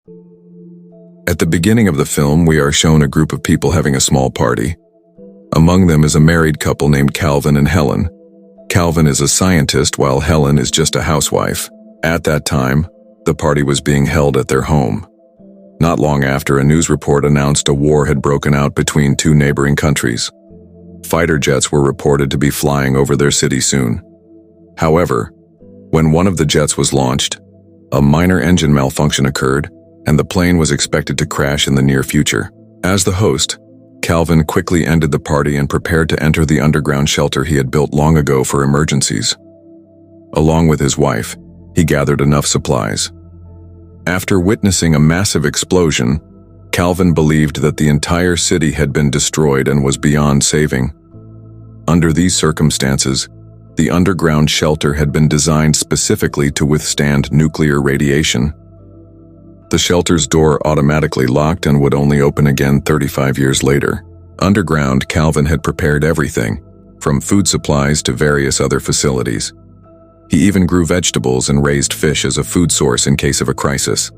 At the beginning of the film, we are shown a group of people having a small party. Among them is a married couple named Calvin and Helen. Calvin is a scientist while Helen is just a housewife. At that time, the party was being held at their home. Not long after, a news report announced a war had broken out between two neighboring countries. Fighter jets were reported to be flying over their city soon. However, when one of the jets was launched, a minor engine malfunction occurred, and the plane was expected to crash in the near future. As the host, Calvin quickly ended the party and prepared to enter the underground shelter he had built long ago for emergencies. Along with his wife, he gathered enough supplies. After witnessing a massive explosion, Calvin believed that the entire city had been destroyed and was beyond saving. Under these circumstances, the underground shelter had been designed specifically to withstand nuclear radiation. The shelter's door automatically locked and would only open again 35 years later. Underground, Calvin had prepared everything, from food supplies to various other facilities. He even grew vegetables and raised fish as a food source in case of a crisis.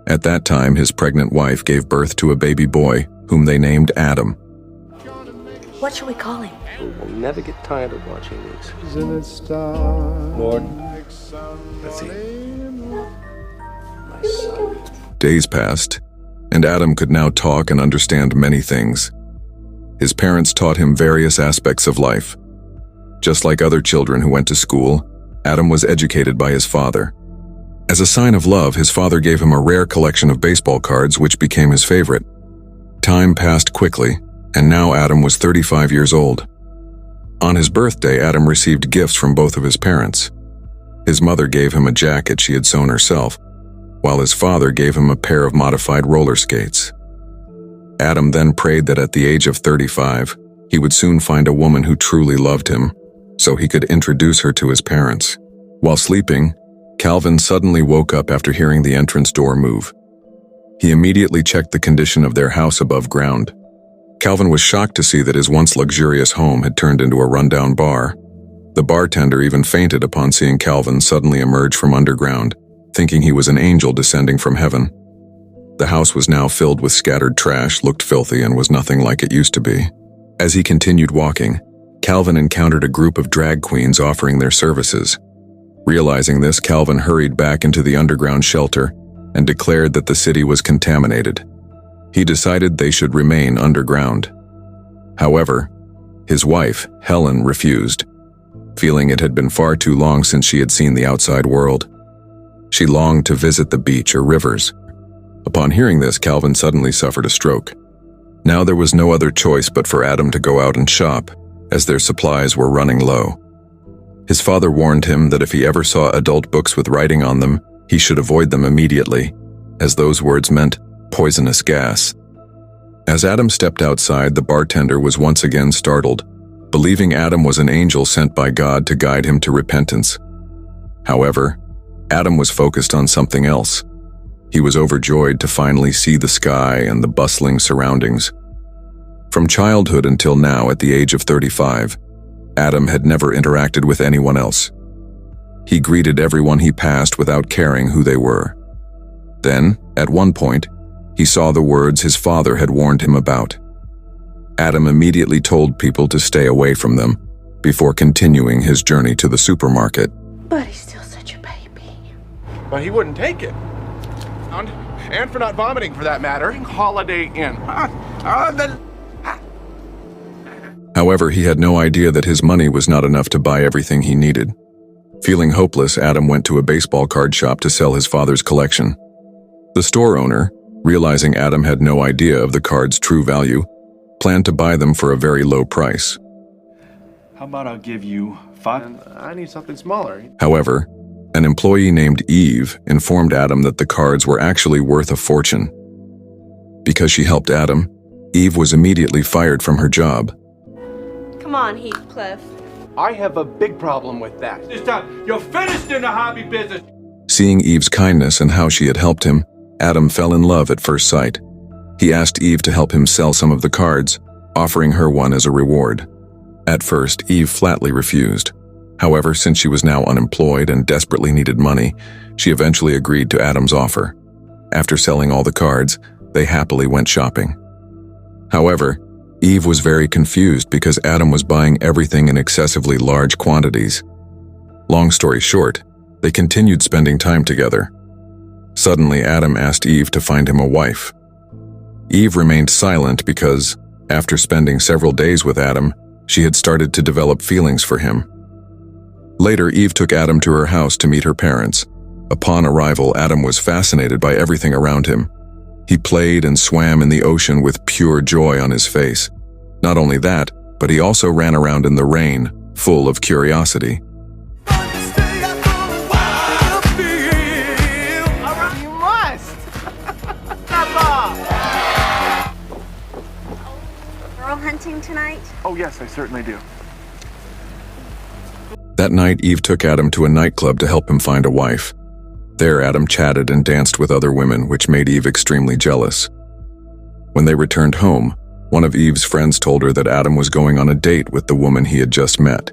At that time, his pregnant wife gave birth to a baby boy, whom they named Adam. What should we call him? We'll never get tired of watching these. Lord, let's see. My son. Days passed, and Adam could now talk and understand many things. His parents taught him various aspects of life. Just like other children who went to school, Adam was educated by his father. As a sign of love, his father gave him a rare collection of baseball cards, which became his favorite. Time passed quickly, and now Adam was 35 years old. On his birthday, Adam received gifts from both of his parents. His mother gave him a jacket she had sewn herself, while his father gave him a pair of modified roller skates. Adam then prayed that at the age of 35, he would soon find a woman who truly loved him, so he could introduce her to his parents. While sleeping, Calvin suddenly woke up after hearing the entrance door move. He immediately checked the condition of their house above ground. Calvin was shocked to see that his once luxurious home had turned into a rundown bar. The bartender even fainted upon seeing Calvin suddenly emerge from underground, thinking he was an angel descending from heaven. The house was now filled with scattered trash, looked filthy, and was nothing like it used to be. As he continued walking, Calvin encountered a group of drag queens offering their services. Realizing this, Calvin hurried back into the underground shelter and declared that the city was contaminated. He decided they should remain underground. However, his wife, Helen, refused, feeling it had been far too long since she had seen the outside world. She longed to visit the beach or rivers. Upon hearing this, Calvin suddenly suffered a stroke. Now there was no other choice but for Adam to go out and shop, as their supplies were running low. His father warned him that if he ever saw adult books with writing on them, he should avoid them immediately, as those words meant poisonous gas. As Adam stepped outside, the bartender was once again startled, believing Adam was an angel sent by God to guide him to repentance. However, Adam was focused on something else. He was overjoyed to finally see the sky and the bustling surroundings. From childhood until now, at the age of 35, Adam had never interacted with anyone else. He greeted everyone he passed without caring who they were. Then, at one point, he saw the words his father had warned him about. Adam immediately told people to stay away from them before continuing his journey to the supermarket. But he's still such a baby. But he wouldn't take it. And for not vomiting, for that matter. Holiday Inn. However, he had no idea that his money was not enough to buy everything he needed. Feeling hopeless, Adam went to a baseball card shop to sell his father's collection. The store owner, realizing Adam had no idea of the card's true value, planned to buy them for a very low price. How about I'll give you $5? I need something smaller. However, an employee named Eve informed Adam that the cards were actually worth a fortune. Because she helped Adam, Eve was immediately fired from her job. Come on, Heathcliff. I have a big problem with that. This time, you're finished in the hobby business. Seeing Eve's kindness and how she had helped him, Adam fell in love at first sight. He asked Eve to help him sell some of the cards, offering her one as a reward. At first, Eve flatly refused. However, since she was now unemployed and desperately needed money, she eventually agreed to Adam's offer. After selling all the cards, they happily went shopping. However, Eve was very confused because Adam was buying everything in excessively large quantities. Long story short, they continued spending time together. Suddenly, Adam asked Eve to find him a wife. Eve remained silent because, after spending several days with Adam, she had started to develop feelings for him. Later, Eve took Adam to her house to meet her parents. Upon arrival, Adam was fascinated by everything around him. He played and swam in the ocean with pure joy on his face. Not only that, but he also ran around in the rain, full of curiosity. You must! Girl hunting tonight? Oh yes, I certainly do. That night, Eve took Adam to a nightclub to help him find a wife. There, Adam chatted and danced with other women, which made Eve extremely jealous. When they returned home, one of Eve's friends told her that Adam was going on a date with the woman he had just met.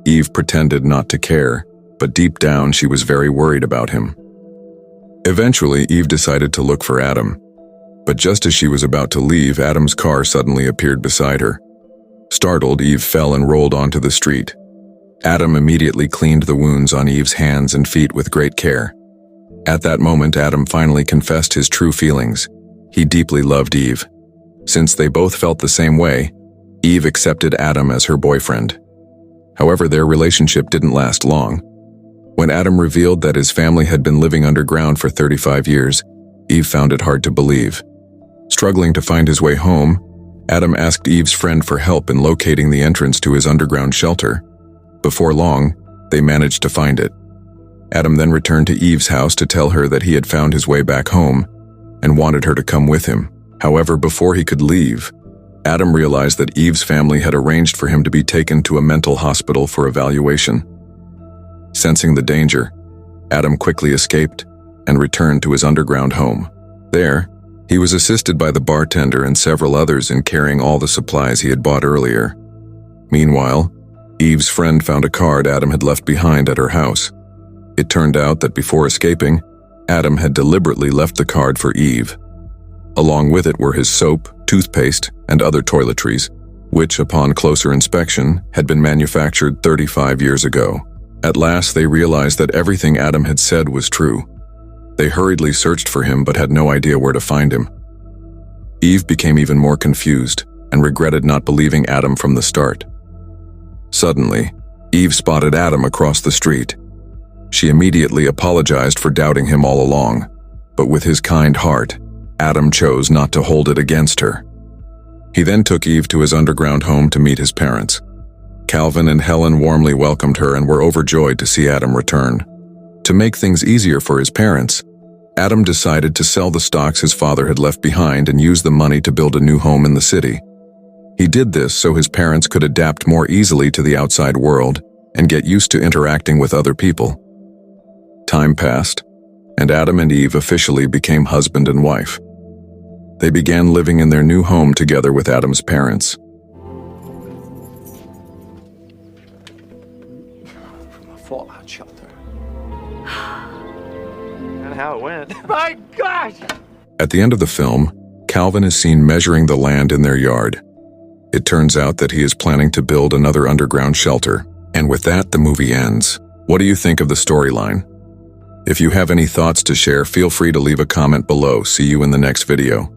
Eve pretended not to care, but deep down she was very worried about him. Eventually, Eve decided to look for Adam. But just as she was about to leave, Adam's car suddenly appeared beside her. Startled, Eve fell and rolled onto the street. Adam immediately cleaned the wounds on Eve's hands and feet with great care. At that moment, Adam finally confessed his true feelings. He deeply loved Eve. Since they both felt the same way, Eve accepted Adam as her boyfriend. However, their relationship didn't last long. When Adam revealed that his family had been living underground for 35 years, Eve found it hard to believe. Struggling to find his way home, Adam asked Eve's friend for help in locating the entrance to his underground shelter. Before long, they managed to find it. Adam then returned to Eve's house to tell her that he had found his way back home and wanted her to come with him. However, before he could leave, Adam realized that Eve's family had arranged for him to be taken to a mental hospital for evaluation. Sensing the danger, Adam quickly escaped and returned to his underground home. There, he was assisted by the bartender and several others in carrying all the supplies he had bought earlier. Meanwhile, Eve's friend found a card Adam had left behind at her house. It turned out that before escaping, Adam had deliberately left the card for Eve. Along with it were his soap, toothpaste, and other toiletries, which, upon closer inspection, had been manufactured 35 years ago. At last, they realized that everything Adam had said was true. They hurriedly searched for him but had no idea where to find him. Eve became even more confused and regretted not believing Adam from the start. Suddenly, Eve spotted Adam across the street. She immediately apologized for doubting him all along, but with his kind heart, Adam chose not to hold it against her. He then took Eve to his underground home to meet his parents. Calvin and Helen warmly welcomed her and were overjoyed to see Adam return. To make things easier for his parents, Adam decided to sell the stocks his father had left behind and use the money to build a new home in the city. He did this so his parents could adapt more easily to the outside world and get used to interacting with other people. Time passed, and Adam and Eve officially became husband and wife. They began living in their new home together with Adam's parents. From a fallout shelter. And how it went. My gosh! At the end of the film, Calvin is seen measuring the land in their yard. It turns out that he is planning to build another underground shelter, and with that, the movie ends. What do you think of the storyline? If you have any thoughts to share, feel free to leave a comment below. See you in the next video.